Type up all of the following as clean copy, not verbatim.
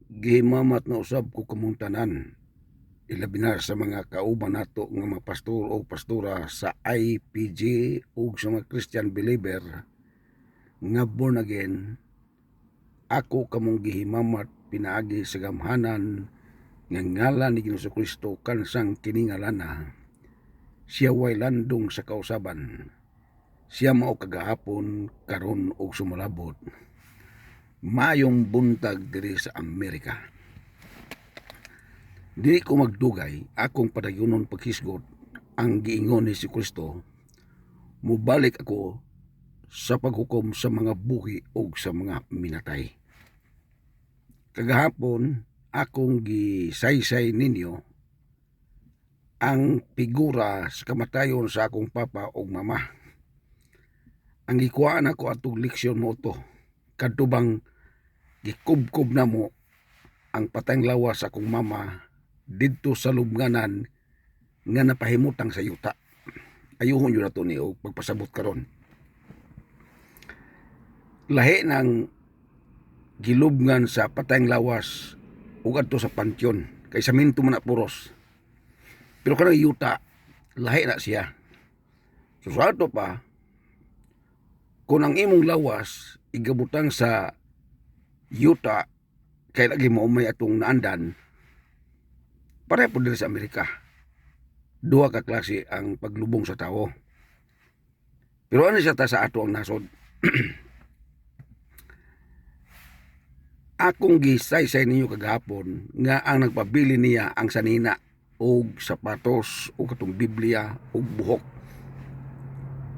Gihimamat na usab ko kamong tanan, ilabi na sa mga kauban nato nga mga pastor o pastora sa IPG ug sa mga Christian believer nga born again. Ako kamong gihimamat pinaagi sa gamhanan nga ngalan ni Ginoong Kristo kansang kini ngalana. Siya way landong sa kausaban. Siya mao kagahapon, karon ug sumulabot. Mayong buntag diri sa Amerika. Dili ko magdugay akong padayonon paghisgot ang giingon ni si Kristo. Mubalik ako sa paghukom sa mga buhi o sa mga minatay. Kagahapon akong gisaysay ninyo ang figura sa kamatayon sa akong papa o mama. Ang gikuhaan ako atong leksyon mo to, kadtubang gikubkob na mo ang patayng lawas sa akong mama didto sa lubnganan nga napahimutang sa yuta. Ayuhon yun na to ni o pagpasabot karon. Lahi ng gilubngan sa patayng lawas ug adto sa pantyon kay saminto man na puros. Pero kanang yuta lahi na siya. So sa ato pa, kung ang imong lawas igabutang sa yuta kay lagi mo may atong naandan, pareho po diri sa Amerika. Duha ka klase ang paglubong sa tao. Pero ano siya ta sa ato ang nasod? Akong gisaysay ninyo kagahapon nga ang nagpabili niya ang sanina og sapatos o katong Biblia og buhok.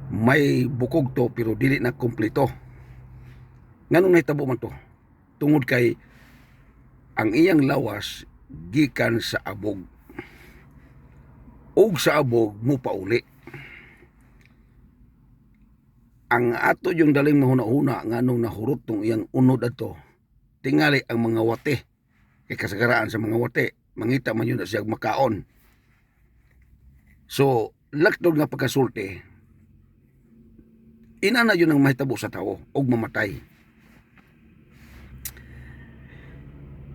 May bukog to pero dili na kompleto. Nganong nahitabo man to? Tungod kay ang iyang lawas gikan sa abog. Og sa abog mo pauli. Ang ato yung daling mahuna-huna nganong nahurot tong iyang unod ato. Tingali ang mga wate. Kay kasagaraan sa mga wate, mangita man yun na siya makaon. So, laktod nga pagkasulti, inana yun ang mahitabo sa tao og mamatay.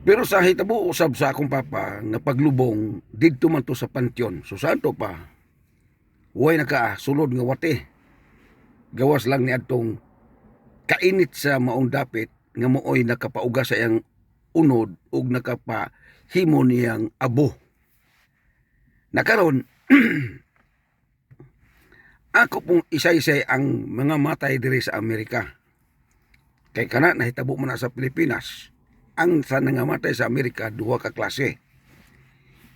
Pero sa hitabo usab sa akong papa nga paglubong didto man to sa pantyon. So sa ato pa, way nakasulod nga wate. Gawas lang ni adtong kainit sa maong dapit nga mooy nakapauga sa iyang unod ug nakapahimo niyang abo. Nakaron ako pong isaysay ang mga matay diri sa Amerika. Kay kana nahitabo man na sa Pilipinas. Ang sa nangamatay sa Amerika duha ka klase.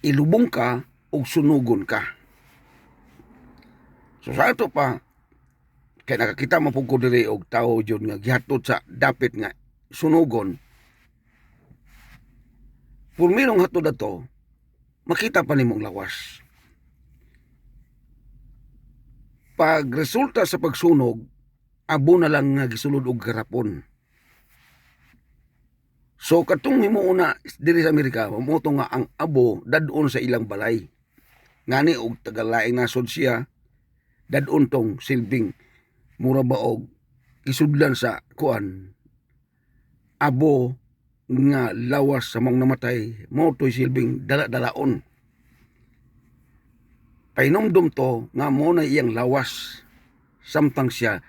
Ilubong ka o sunugon ka. So sa ato pa, kay nakakita mo po ko diri og tao yun nga gihatod sa dapit nga sunugon. Purmirong hatod ato, makita pa nimong lawas. Pag resulta sa pagsunog, abo na lang nga gisulod og garapon. So katong himuuna diri sa Amerika, mamoto nga ang abo dadon sa ilang balay. Ngani og tagalaing nasod siya, dadon tong silbing mura ba og isudlan sa kuan abo nga lawas sa mga namatay, mo to'y silbing dala-dalaon. Painomdom to nga mo na iyang lawas samtang siya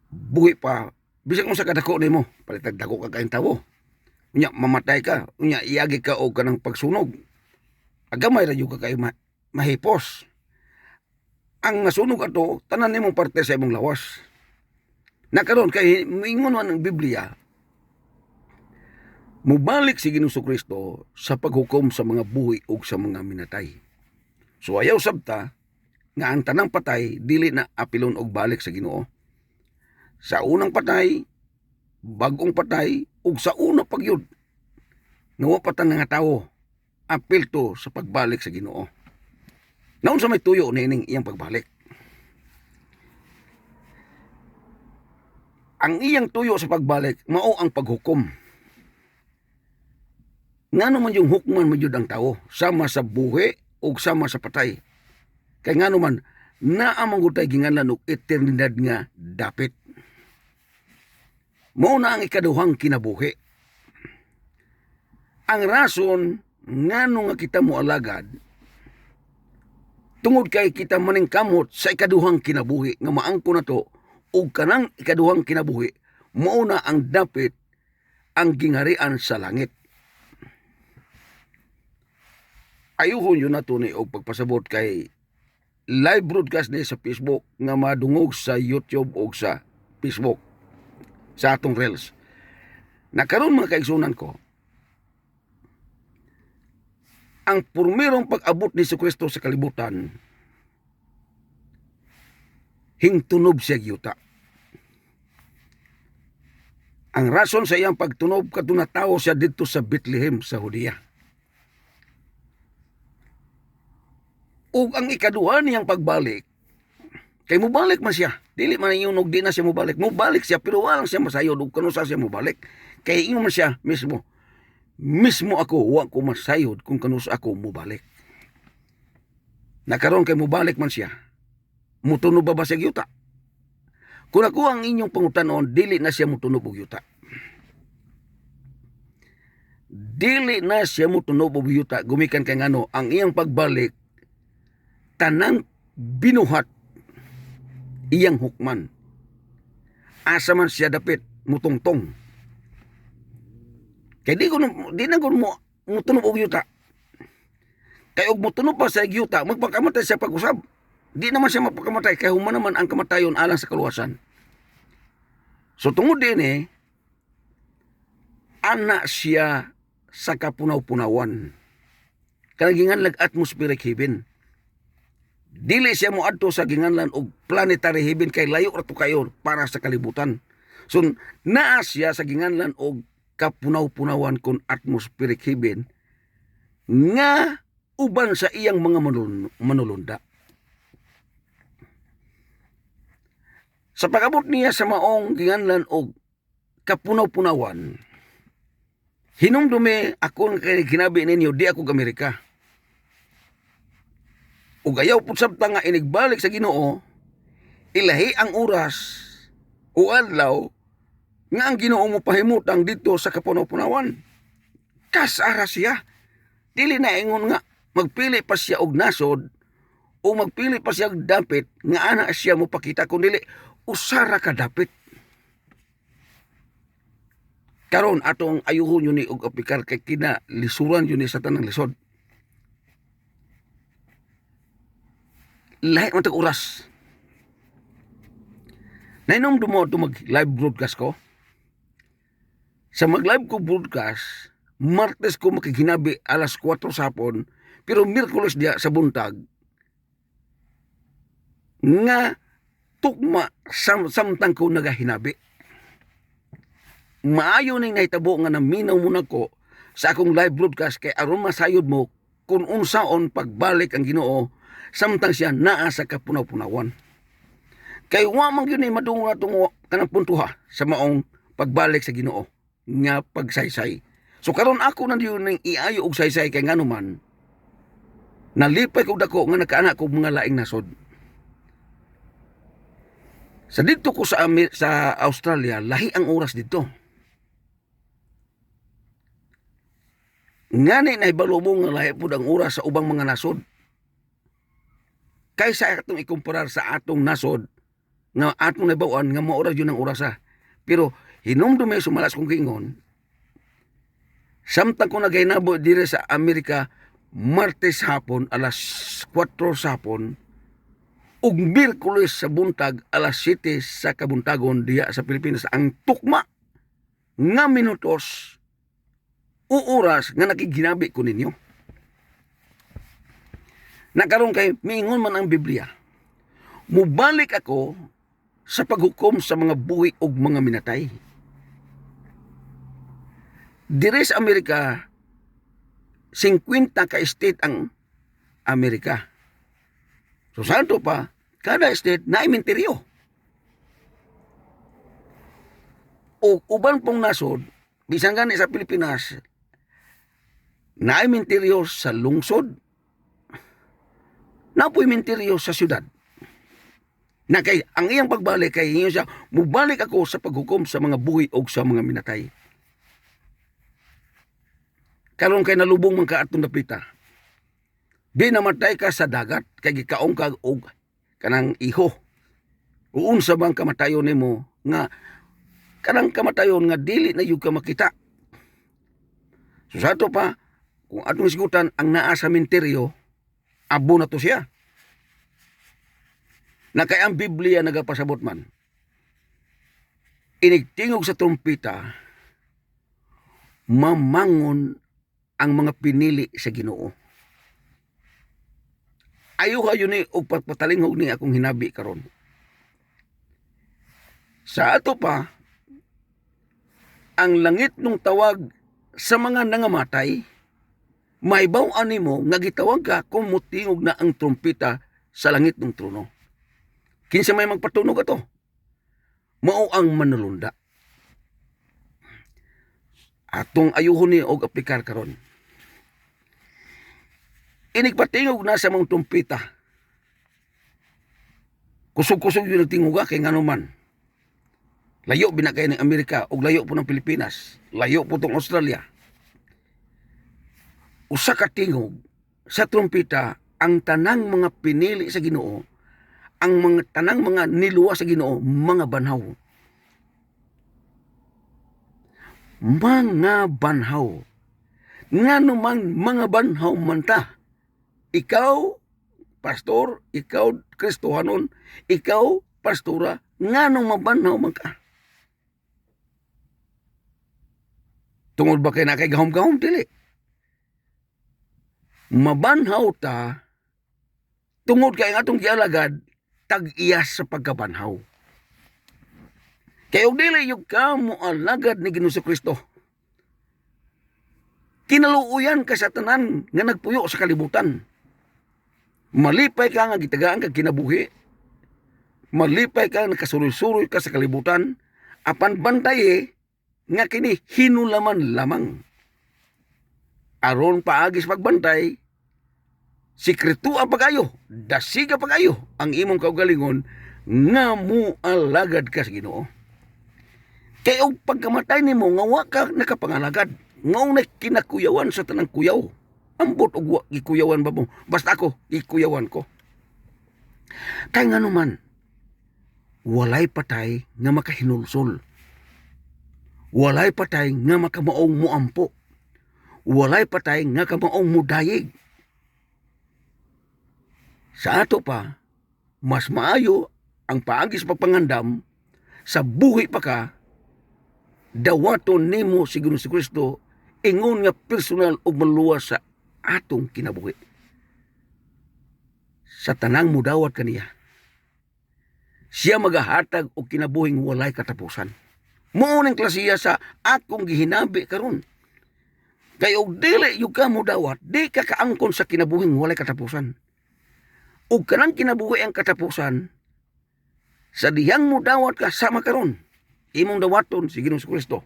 buhi pa. Bisag mo sa kadako nimo, palitag dako ka kaing tawo. Unya mamatay ka, unya iagi ka og kanang pagsunog. Agamay ra jud ka kay mahipos. Ang nasunog ato tanan nimong parte sa imong lawas. Nakaron kay moingon man ang Biblia, mubalik si Ginoong Kristo sa paghukom sa mga buhi ug sa mga minatay. So ayaw sabta nga ang tanang patay dili na apilon og balik sa Ginoo. Sa unang patay, bagong patay, ug sa una pagyud nga patan nga tawo apil to sa pagbalik sa Ginoo. Naun sa may tuyo nining iyang pagbalik. Ang iyang tuyo sa pagbalik mao ang paghukom. Ngano man yung hukman mo jud ang tawo, sama sa buhi ug sama sa patay. Kay ngano man naamang gutay ginganlan og eternidad nga dapit. Mao na ang ikaduhang kinabuhi. Ang rason ngano nga kita mo alagad tungod kay kita maningkamot sa ikaduhang kinabuhi nga maangko na to ug kanang ikaduhang kinabuhi mao na ang dapit ang gingarian sa langit. Ayuhon yun na to ni og pagpasabot kay live broadcast ni sa Facebook nga madungog sa YouTube o sa Facebook sa atong Reels. Nakaroon mga kaigsunan ko, ang purmirong pag-abot ni Kristo sa kalibutan, hingtunob siya yuta. Ang rason sa iyang pagtunob kadunatawo siya dito sa Bethlehem sa Judea. Ug ang ikaduha niyang pagbalik, kay mubalik man siya. Dili man yung di na siya mubalik. Mubalik siya pero walang siya masayod ug kano sa siya mubalik. Kay ingon man siya mismo. Mismo ako wa ko masayod kung kano sa ako mubalik. Nakaroon kay mubalik man siya. Mutunog ba siya yuta? Kung ako ang inyong pangutanon, dili na siya mutunog og yuta. Dili na siya mutunog og yuta gumikan kay ngano ang iyang pagbalik tanang binuhat iyang hukman. Asa man siya dapit mutungtong. Kay di na ko mo mutunog og yuta. Kay og mutunog pa sa yuta, magpakamatay siya pag-usab. Di naman siya mapakamatay kay human naman ang kamatayon alang sa kaluwasan. So tungod din anak siya sa kapunaw-punawan. Kanagingan lag atmospheric heaven. Dili siya moadto sa ginganlan og planetary heaven kay layo ra to kayo para sa kalibutan. So naa siya sa ginganlan og kapunaw-punawan kon atmospheric heaven nga uban sa iyang mga manulunda. Sa pag-abot niya sa maong ginganlan og kapunaw-punawan, hinumdumi ako kay ginabi ninyo di ako Amerika. Ug ayaw pud sabta nga inigbalik sa Ginoo, ilahi ang oras o adlaw nga ang Ginoo mo pahimutang dito sa kapunaw-punawan. Kasara siya. Dili na ingon nga magpili pa siya og nasod o magpili pa siya og dapit nga ana siya mo pakita kun dili usara ka dapit. Karon atong ayuhon yun ni og apikar kay kina lisuran yun ni sa tanang lisod. Lahat man oras. Nainom dumo ito mag-live broadcast ko. Sa mag-live ko broadcast, Martes ko makikinabi alas 4 sa hapon, pero Miyerkules diya sa buntag, nga tukma samtang ko nagahinabi. Maayo ning nahitabo nga naminaw muna ko sa akong live broadcast kay aron masayod mo kung unsaon pagbalik ang Ginoo samtang siya naa sa kapunaw-punawan. Kay wa man gyud ni madungo atong kanang puntuha sa maong pagbalik sa Ginoo nga pagsaysay. So karon ako na diyon ning iayo og saysay kay ngano man nalipay ko dako nga nakaana ko mga laing nasod. Sa dito ko sa Australia, lahi ang oras dito. Ngani nahibalo mo nga lahi pud ang oras sa ubang mga nasod. Kaysa atong ikumparar sa atong nasod nga atong nabawan nga maura yun ang orasa. Pero hinumdumi sumalas kong kingon, samtang ko nagahinabo dire sa Amerika Martes hapon alas 4 sa hapon ug Miyerkules sa buntag alas 7 sa kabuntagon diya sa Pilipinas ang tukma nga minutos o oras nga nakiginabi ko ninyo. Nagkaroon kay miingon man ang Biblia. Mubalik ako sa paghukom sa mga buhi ug mga minatay. Dire sa Amerika, 50 ka state ang Amerika. So santo pa, kada state na imenteryo. O uban pong nasod, bisan gani sa Pilipinas, na imenteryo sa lungsod, napoy menteryo sa syudad. Na kay ang iyang pagbalik kay inyo siya, mubalik ako sa paghukom sa mga buhi o sa mga minatay. karon kay nalubong man ka atong dapita. Di namatay ka sa dagat kay gikaong ka og kanang iho. Uunsa bang kamatayon nimo nga kanang kamatayon nga dili na yug ka makita. So sa ato pa, kung atong isgutan ang naa sa sementeryo, abo na to siya. Na kay ang Biblia nagapasabot man. Inigtingog sa trumpita, mamangon ang mga pinili sa Ginoo. Ayaw kayo ni og pagpatalingog ni akong hinabi karon. Sa ato pa, ang langit nung tawag sa mga nangamatay, maibaw-an nimo nga gitawag ka kung mutingog na ang trumpita sa langit ng trono. Kinsa may magpatunog ato? Mao ang manulunda. Atong ayuhon ni og aplikar karon. Inigpatingog na sa mga trumpita. Kusog-kusog yun ang tinguga kay ngano man. Layo binakay ng Amerika og layo po ng Pilipinas. Layo po tong Australia. Usa ka tingog sa trumpita ang tanang mga pinili sa Ginoo, ang mga tanang mga niluwa sa Ginoo, mga banhaw. Mga banhaw. Ngano man mga banhaw man ta. Ikaw, pastor, ikaw, Kristohanon, ikaw, pastora, ngano mabanhaw man ka? Tungod ba kay na kay gahom-gahom dili? Mabanhaw ta tungod kay ang atong gialagad tag-iyas sa pagkabanhaw. Kay og dili yung kamo alagad ni Ginoong Kristo. Kinaluuyan ka sa tanan nga nagpuyo sa kalibutan. Malipay ka nga gitagaan ka kinabuhi. Malipay ka nakasuroy-suroy ka sa kalibutan. Apan bantay nga kini hinulaman lamang. Aron paagis pagbantay, sikreto ang pagayo, dasiga pagayo ang imong kaugalingon nga mualagad ka sa Ginoo. Kay og pagkamatay nimo nga wa ka nakapangalagad, nga na kinakuyawan sa tanang kuyaw. Ambot og wa gikuyawan ba mo? Basta ako gikuyawan ko. Kay ngano man, walay patay nga makahinulsol. Walay patay nga makamaong muampo. Walay patay nga kamaong mudayeg. Sa ato pa, mas maayo ang paagis pagpangandam sa buhi pa ka, dawaton nimo si Ginoong Kristo ingon nga personal og maluwas sa atong kinabuhi. Sa tanang mudawat kaniya, siya magahatag og kinabuhing walay katapusan. Mao ning klasiya sa akong gihinabi karon. Kay og dili yung ka mudawat, di ka kaangkon sa kinabuhing walay katapusan. Ug kanang kinabuhi ang katapusan, sa dihang mudawat ka sama karon, imong dawaton si Ginoong Kristo.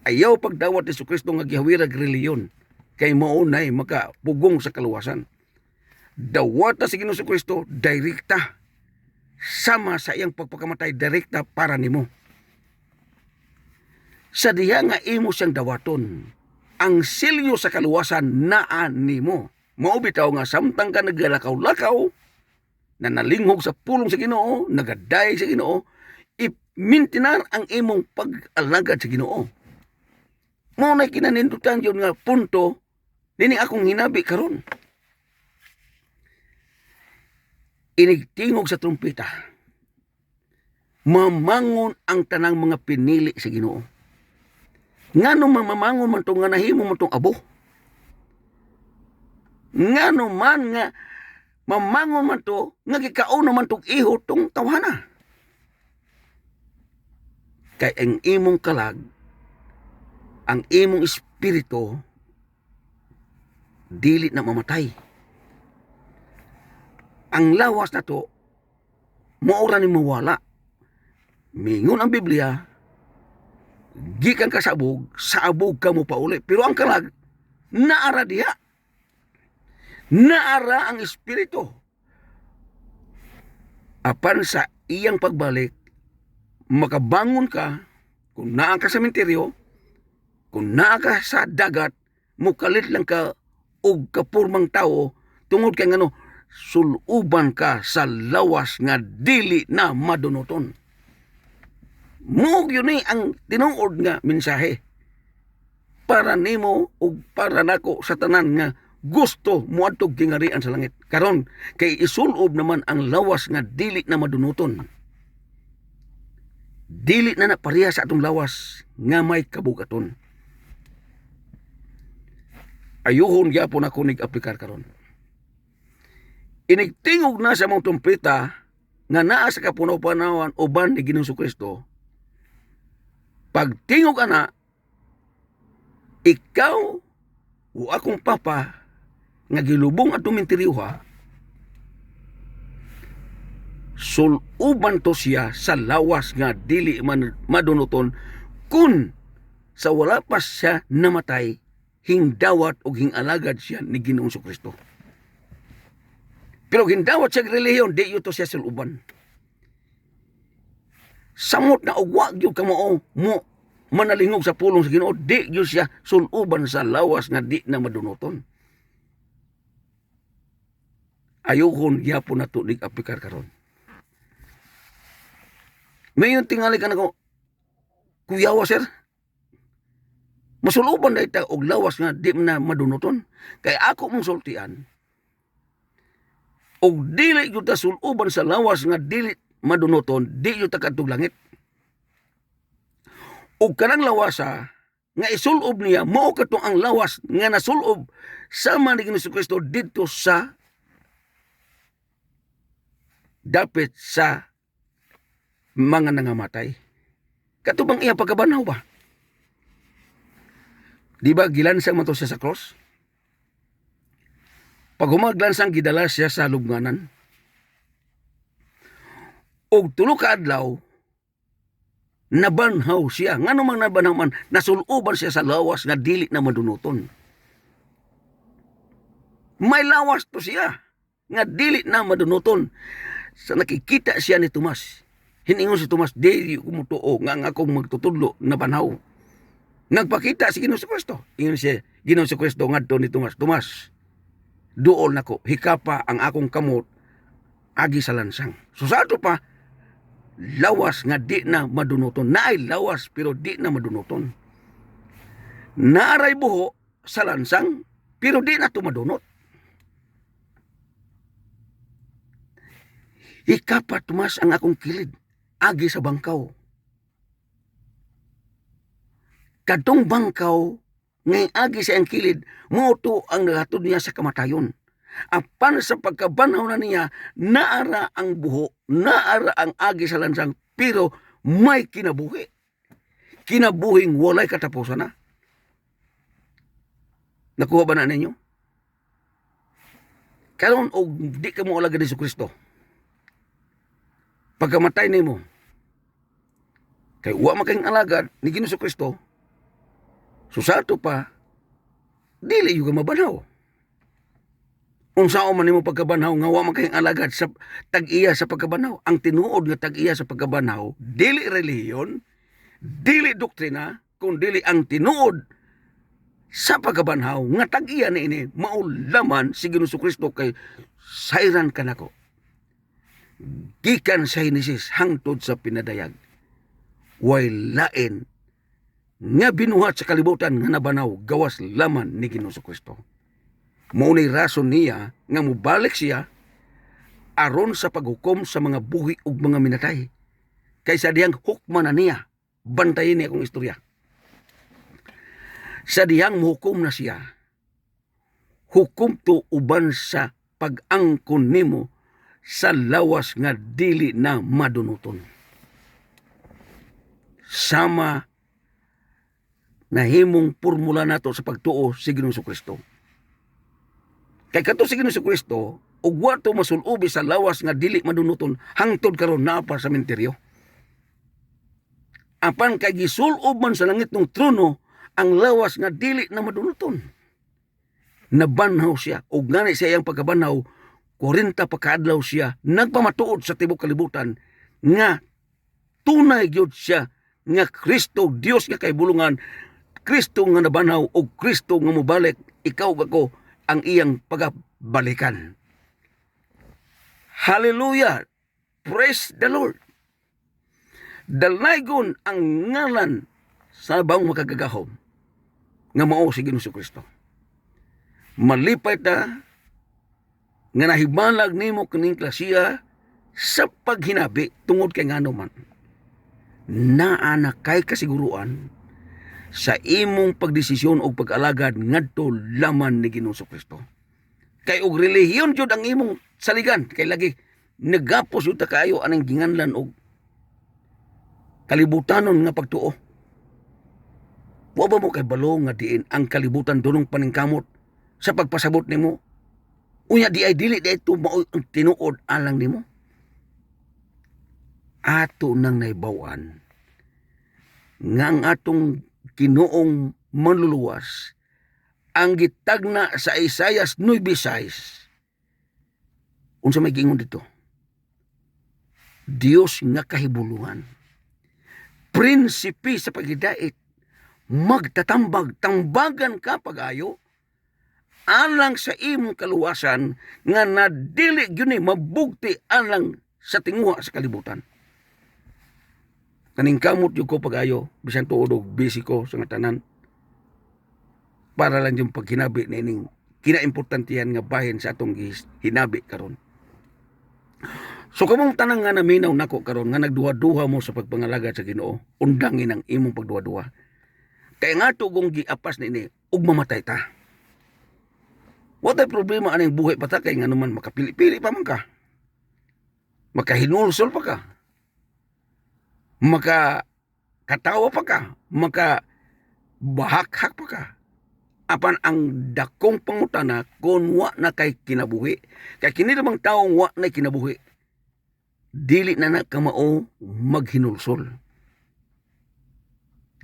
Ayaw pagdawat ni Kristo nga gihawirag reliyon, kay maunay makapugong sa kaluwasan. Dawata si Ginoong Kristo direkta, sama sa iyang pagpakamatay direkta para nimo. Sa diha nga imo siyang dawaton, ang silyo sa kaluwasan naa nimo. Mao bitaw nga samtang ka nagalakaw-lakaw, na nalinghog sa pulong sa Ginoo, nagaday sa Ginoo, imintinar ang imong pag-alagad sa Ginoo. Mao na kinanindutan yun nga punto, nini akong hinabi karon. Inigtingog sa trumpeta, mamangon ang tanang mga pinili sa Ginoo. Ngano mamamangon man to nga nahimo man tong abo? Ngano man nga mamangon man to nga gikauna man tong iho tong tawhana? Kay ang imong kalag, ang imong espiritu dili na mamatay. Ang lawas na to maura ni mawala. Mingon ang Biblia, gikan ka sa abog ka mo pa uli. Pero ang kalag, naara diha. Naara ang espiritu. Apan sa iyang pagbalik, makabangon ka, kung naa ka sa sementeryo, kung naa ka sa dagat, mukalit lang ka og kapurmang tao tungod kay ngano suluban ka sa lawas nga dili na madunoton. Mo yun ang tinuod nga mensahe para nimo ug para nako sa tanan nga gusto moadtog kingarian sa langit. Karon kay isulob naman ang lawas nga dili na madunoton. Dili na pareha sa atong lawas nga may kabugaton. Ayuhon gyapon ako nig-aplikar karon. Inigtingog na sa mga tumpita nga naa sa kapunaw-panawan uban ni Ginoong Kristo. Pagtingog ana, ikaw o akong papa nga gilubong atong minteriyoha, suluban to siya sa lawas nga dili madunoton kun sa wala pa siya namatay, hingdawat o hingalagad siya ni Ginoong Kristo. Pero hindawat siya relihiyon, di yuto siya suluban. Samot na ugwa gyud kamo mo manalingog sa pulong sa Ginoo, di gyud siya suluban sa lawas nga di na madunoton. Ayuhon gyapon nato nig-aplikar karon. Mayon tingali ka nako, kuyawa sir, masuluban na ita og lawas nga di na madunoton. Kay ako mong sultian, og dili gyud ta suluban sa lawas nga dili madunoton, di gyud ta kadtong langit. Og kanang lawasa nga isulob niya mao kadtong ang lawas nga nasulob sama ni Ginoong Kristo didto sa dapit sa mga nangamatay. Katubang iya pagkabanaw ba? Di ba gilansang man to siya sa cross? Pag humaglansang gidala siya sa lubnganan. Og tulo ka adlaw, nabanhaw siya. Nga namang nabanhaw man, nasuluban siya sa lawas nga dili na madunoton. May lawas to siya nga dili na madunoton. Sa nakikita siya ni Tomas, hiningon si Tomas, di kumutuo nga akong magtutudlo na banhaw. Nagpakita si Ginoong Kristo. Ingon siya, Ginoong Kristo ngadto ni Tomas, Tomas, duol nako, hikapa ang akong kamot agi sa lansang. So sa ato pa, lawas nga di na madunoton. Naay lawas pero di na madunoton. Naaray buho sa lansang pero di na to madunot. Hikapa, Tomas, ang akong kilid agi sa bangkaw. Kadtong bangkaw ngay agi sa ang kilid, moto ang naghatod niya sa kamatayon. Apan sa pagkabanaw na niya, naara ang buho, naara ang agi sa lansang, pero may kinabuhi. Kinabuhing walay katapusan na. Nakuha ba na ninyo? Karon og di ka mo alagad ni Kristo. Pagkamatay nimo, kay wa makayong alagad ni Ginoong Kristo, susato pa, dili yung mabanaw. Unsao man nimo pagkabanaw nga wa man kayong alagad sa tag-iya sa pagkabanaw. Ang tinuod nga tag-iya sa pagkabanaw, dili relihiyon, dili doktrina, kundi ang tinuod sa pagkabanaw nga tag-iya ni ini maulaman si Ginoong Kristo kay sayran kanako. Gikan sa Henesis hangtod sa pinadayag, way lain nga binuhat sa kalibutan nga nabanaw gawas laman ni Ginoong Kristo. Mao ni rason niya nga mubalik siya aron sa paghukom sa mga buhi ug mga minatay. Kaysa diyang hukman na niya, bantayin niya akong istorya. Sa diyang muhukom na siya, hukom to uban sa pag-angkon nimo sa lawas nga dili na madunoton. Sama nahimong formula nato sa pagtuo si Ginoong Kristo. Kay kato si Ginoong Kristo, ug wa to masulubi sa lawas nga dili madunoton hangtod karon naa pa sa menteryo. Apan kay gisulob man sa langit ng trono ang lawas nga dili na madunoton. Nabanhaw siya, ug ngani siya iyang pagkabanhaw, 40 pa kaadlaw siya nagpamatuod sa tibuok kalibutan nga tunay gyud siya nga Kristo, Dios nga kaibulungan, Kristo nga nabanaw o Kristo nga mobalik, ikaw ako ang iyang pagabalikan. Hallelujah! Praise the Lord! Dalnaygon ang ngalan sa bawang makagagahom nga mao si Ginoong Kristo. Malipay ta nga nahibalag nimo kining klasiya sa paghinabi tungod kay ngano man naa na kay kasiguruan sa imong pagdesisyon o pag-alagad ngadto laman ni Ginoong Kristo. Kay og relihiyon jud ang imong saligan, kay lagi nagapos yun ta kayo anang ginganlan og kalibutanon nga pagtuo. Wa ba mo kay balo nga diin ang kalibutan dunong paningkamot sa pagpasabot nimo? Unya di ay dili ito mao ang tinuod alang nimo. Ato nang naibawan nga ang atong Ginoong manluluwas ang gitagna sa Isaias 9:6. Unsa may gingon dito? Dios nga kahibuluhan, prinsipe sa paghidait, magtatambag, tambagan ka pag-ayo, alang sa imong kaluwasan nga nadili gyud ni mabugti alang sa tinguha sa kalibutan. Kaning kamot yung ko pag-ayo, bisan tuod og busy ko sa nga tanan, para lang yung paghinabi na ining kinaimportantihan nga bahin sa atong hinabi karon. So kamong tanang nga naminaw nako karon nga nagduha-duha mo sa pagpangalagad sa Ginoo, undangin ang imong pagduha-duha. Kay nga to kung giapas nini ug mamatay ta. What ay problema aning buhay pa ta kay nga naman makapili-pili pa man ka. Makahinulsol pa ka. Makatawa pa ka. Makabahak-hak pa ka. Apan ang dakong pangutana kung wa na kay kinabuhi. Kay kini namang taong wa na kinabuhi, dili na nakamao maghinulsol.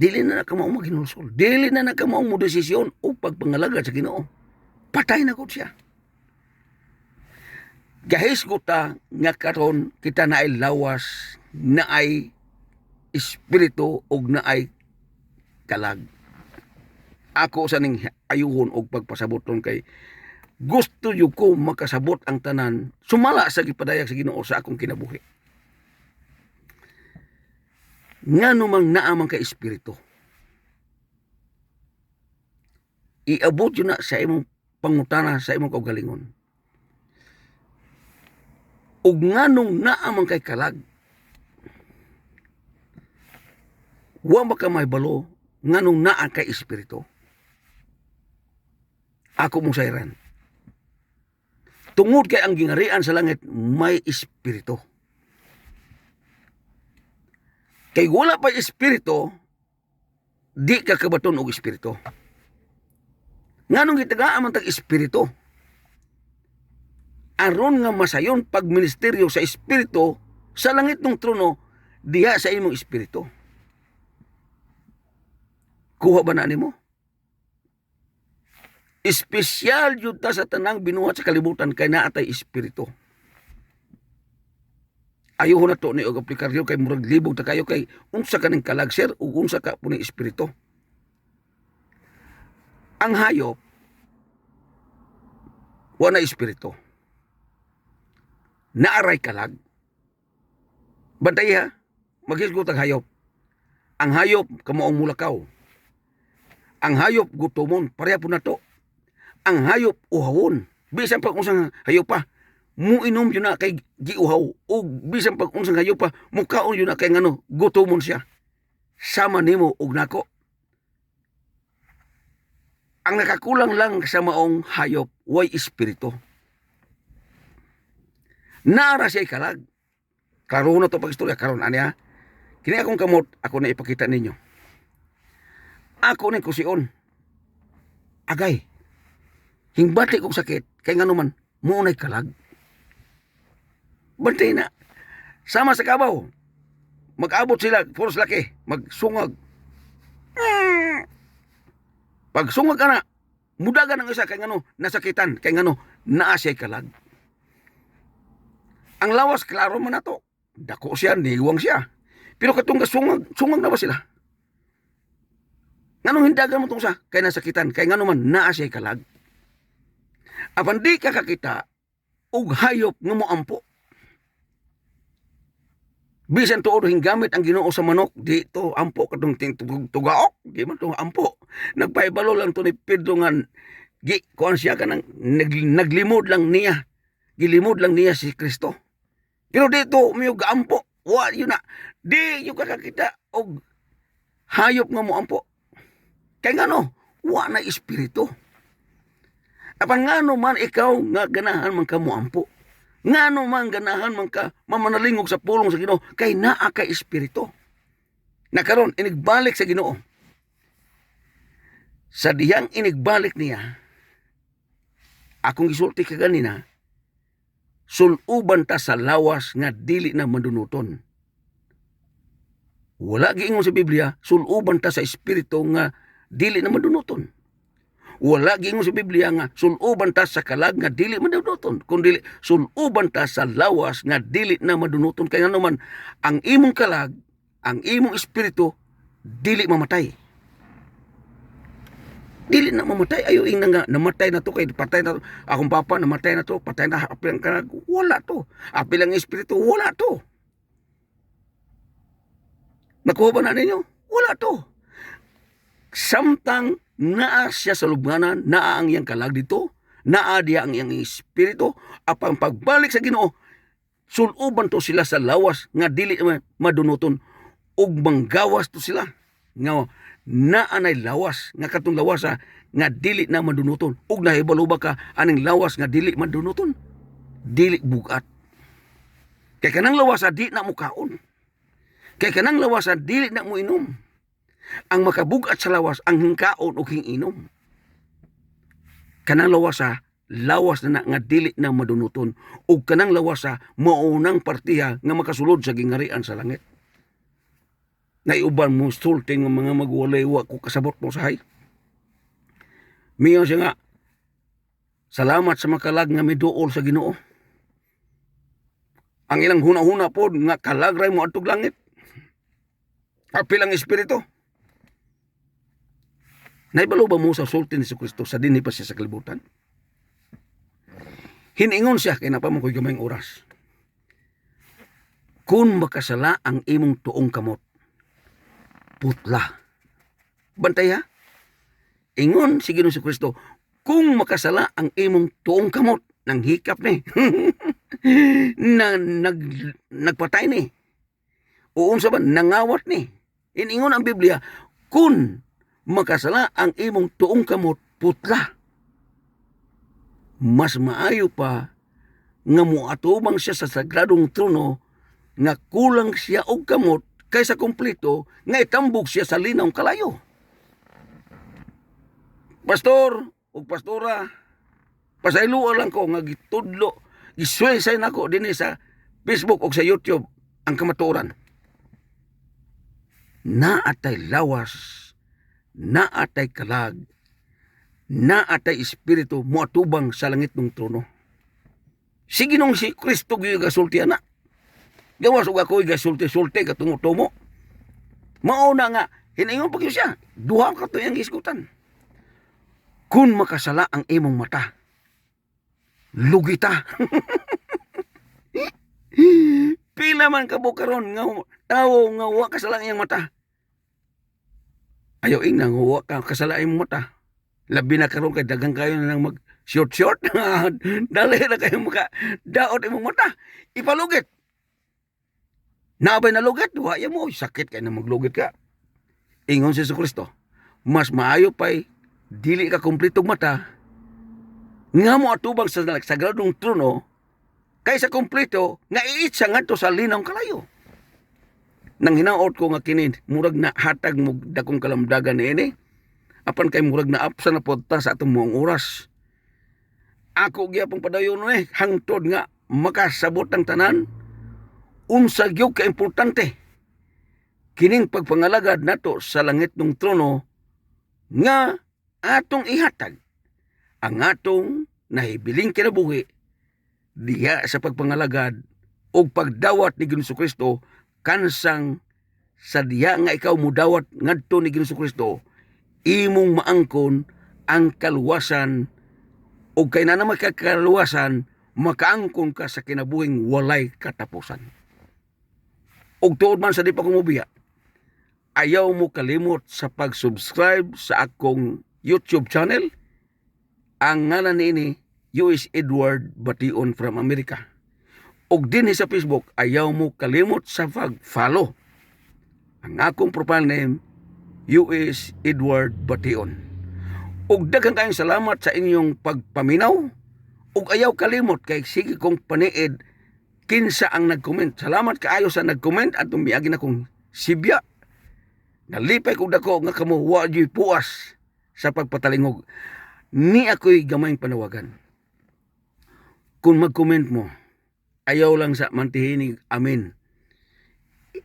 Dili na nakamao maghinulsol. Dili na nakamao mo desisyon o pagpangalagad sa Ginoo. Patay na gud siya. Gahis ko ta nga karon kita na ay lawas, na ay espiritu o na ay kalag. Ako sa ning ayuhon og pagpasaboton kay gusto yu ko makasabot ang tanan sumala sa gipadayag sa Ginoo sa akong kinabuhi. Ngano mang naamang ka espiritu, iabot yun na sa imong pangutana, sa imong kaugalingon. Ug nganong naamang kay kalag, wa ba ka may balo nganong naa kay espiritu? Ako mo sayran. Tungod kay ang gingarian sa langit may espiritu. Kay wala pa espiritu, di ka kabaton og espiritu. Nganong gitagaan man tag espiritu? Aron nga masayon pag ministeryo sa espiritu sa langit ng trono diha sa imong espiritu. Kuha ba na nimo? Espesyal yun ta sa tanang binuhat sa kalibutan kay naatay espiritu. Ayaw na to ni og aplikaryo kay murag libog ta kayo kay unsa kaning kalag sir ug unsa ka puning espiritu. Ang hayop wa na espiritu. Naaray kalag. Bantay ha, maghisgot ang hayop. Ang hayop kamo ang mulakaw. Ang hayop gutomon, pareha po na to. Ang hayop uhawon. Bisan pag unsang hayop pa, muinom yun na kay giuhaw. O bisan pag unsang hayop pa, mukaon yun na kay ngano, gutomon siya. Sama nimo og nako. Ang nakakulang lang sa maong hayop, way espiritu. Naara siya kalag. Karoon na to pag-istorya, karoon aniya. Kini akong kamot, ako na ipakita ninyo. Ako na kusion. Agay. Hingbati kong sakit, kay nga naman, munay kalag. Bantay na. Sama sa kabaw. Mag-abot sila, puros laki, magsungag. Pag sungag ka na, mudagan ang isa, kay nga no, nasakitan, kay nga no, naasay kalag. Ang lawas, klaro man na to. Dako siya, niwang siya. Pero katong sungag na ba sila? Nganong hindagan mo tong sa kay nasakitan kay ngano man naa siya kalag. Apan di ka kakita og hayop nga moampo. Bisan tuod hinggamit ang Ginoo sa manok, di to ampo kadtong tugaok, di man to ampo. Nagpaibalo lang to ni Pedro nga kuan siya kanang naglimod lang niya. Gilimod lang niya si Kristo. Pero dito may gaampo. Wa yun na. Di yung kakakita og hayop nga moampo. Kay ngano, wa na espiritu. Apan ngano man ikaw nga ganahan man ka moampo. Ngano man ganahan man ka mamanalingog sa pulong sa Ginoo kay naa ka espiritu. Nakaron inigbalik sa Ginoo. Sa diyang inigbalik niya, akong gisulti ka ganina, suluban ta sa lawas nga dili na madunuton. Wala giingon sa Biblia, suluban ta sa espiritu nga dili na madunuton. Wala giingon sa Biblia nga suluban ta sa kalag nga dili madunuton, kundi suluban ta sa lawas nga dili na madunuton. Kaya naman ang imong kalag, ang imong espiritu dili mamatay. Dili na mamatay. Ayo ing nga namatay na to kay patay na to. Akong papa namatay na to, patay na apil ang kalag. Wala to. Apil ang espiritu, wala to. Nakuha ba na ninyo? Wala to. Samtang naa siya sa lubnganan, naa ang iyang kalag dito, naa diya ang iyang espiritu, apang pagbalik sa Ginoo, suluban to sila sa lawas nga dili madunuton, ug manggawas to sila nga naa nay lawas nga katong lawas nga dili na madunuton, ug nahibalo ba ka aning lawas nga dili madunuton, dili bugat. Kay kanang lawas di na mo kaon, kay kanang lawas dili na mo inom. Ang makabugat sa lawas ang hingkaon o hinginom. Kanang lawas lawas na nga dili na madunuton, ug kanang lawas maunang partiya nga makasulod sa gingarian sa langit. Naiuban mo sulting nga mga magwalay wa ko kasabot mo sahay. Miyo siya nga, salamat sa makalag nga miduol sa Ginoo. Ang ilang huna-huna po nga kalagray mo atog langit. Apil ang espiritu. Naibalo ba mo sa sulti ni Kristo sa dinhi pa siya sa kalibutan? Hiningon siya kay napamoy gamayng oras. Kung makasala ang imong tuong kamot, putla. Bantay ha? Ingon si Ginoo Kristo, kung makasala ang imong tuong kamot, nang hikap ni. Nagpatay ni. Uon sa ba, nangawat ni. Iningon ang Biblia, kung makasala ang imong tuong kamot, putla. Mas maayo pa nga muatubang siya sa sagradong trono nga kulang siya og kamot kaysa kumpleto nga itambog siya sa linawng kalayo. Pastor ug pastora, pasayloa lang ko nga gitudlo, giswesay nako dinhi sa Facebook ug sa YouTube ang kamatuoran. Naatay lawas, naatay kalag, naatay espiritu moatubang sa langit ng trono. Sige nung si Kristo gyud gasulti ana. Gawas ug ako gasulti-sulti katungo-tungo. Mao na nga hiningon pa gyud siya, duha ka to yang isgutan. Kung makasala ang imong mata, lugita. Pila man kabukaron nga tawo nga wa kasala iyang mata. Ayaw ing nang wa ka kasala imong mata. Labi na karon kay dagang kayo na nang mag short. Dali na kayo maka daot imong mata. Ipalugit. Nabay na lugit, wa ya mo sakit kay na maglugit ka. Ingon si Kristo, mas maayo pay dili ka kumpletong mata nga mo atubang sa sagradong trono kaysa kumpleto nga iitsa ngadto sa linawng kalayo. Nang hinaot ko nga kini murag na hatag mo dakong kalamdagan niini, apan kay murag na apsa na podta sa atong mga oras. Ako gyapon padayon hangtod nga makasabot ang tanan. Unsa gyud ka importante kining pagpangalagad nato sa langit ng trono nga atong ihatag ang atong nahibiling kinabuhi diha sa pagpangalagad o pagdawat ni Ginoo Kristo kansang sa diha nga ikaw mudawat ngadto ni Ginoo Kristo, imong maangkon ang kaluwasan o kay na naman kaluwasan, makaangkon ka sa kinabuhing walay katapusan. Og tuod man sa di pa kumubiya, ayaw mo kalimot sa pag-subscribe sa akong YouTube channel. Ang ngalan ni US Edward Bation from America. Og din sa Facebook, ayaw mo kalimot sa pag-follow. Ang akong profile name, US Edward Bation. Og daghang kayong salamat sa inyong pagpaminaw. Og ayaw kalimot kay sige kong paniid kinsa ang nag-comment. Salamat kaayo sa nag-comment at tumiagi na kong sibya. Nalipay ko dako nga kamo wa jud puas sa pagpatalingog. Ni ako'y gamayng panawagan. Kung mag-comment mo, ayaw lang sa mantihinig amin.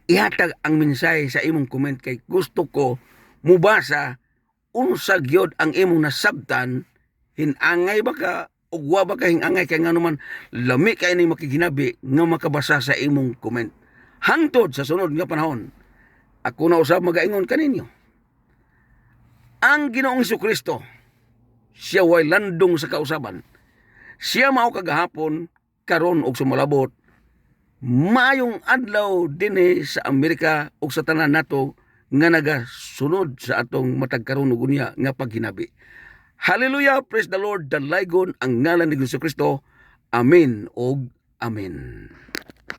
Ihatag ang mensahe sa imong comment kay gusto ko mubasa unsa gyud ang imong nasabtan, hinangay ba ka o wa ba ka hinangay kay nganuman lami kay ni makiginabi nga makabasa sa imong comment. Hangtod sa sunod nga panahon, ako na usab magaingon kaninyo. Ang Ginoong Jesucristo, siya way landong sa kausaban. Siya mao kagahapon, karon og sumalabot. Mayong adlaw dinhi sa Amerika ug sa tanan nato nga nagasunod sa atong matag karon ug unya nga paghinabi. Hallelujah, praise the Lord, dalaygon ang ngalan ni Jesucristo. Amen og amen.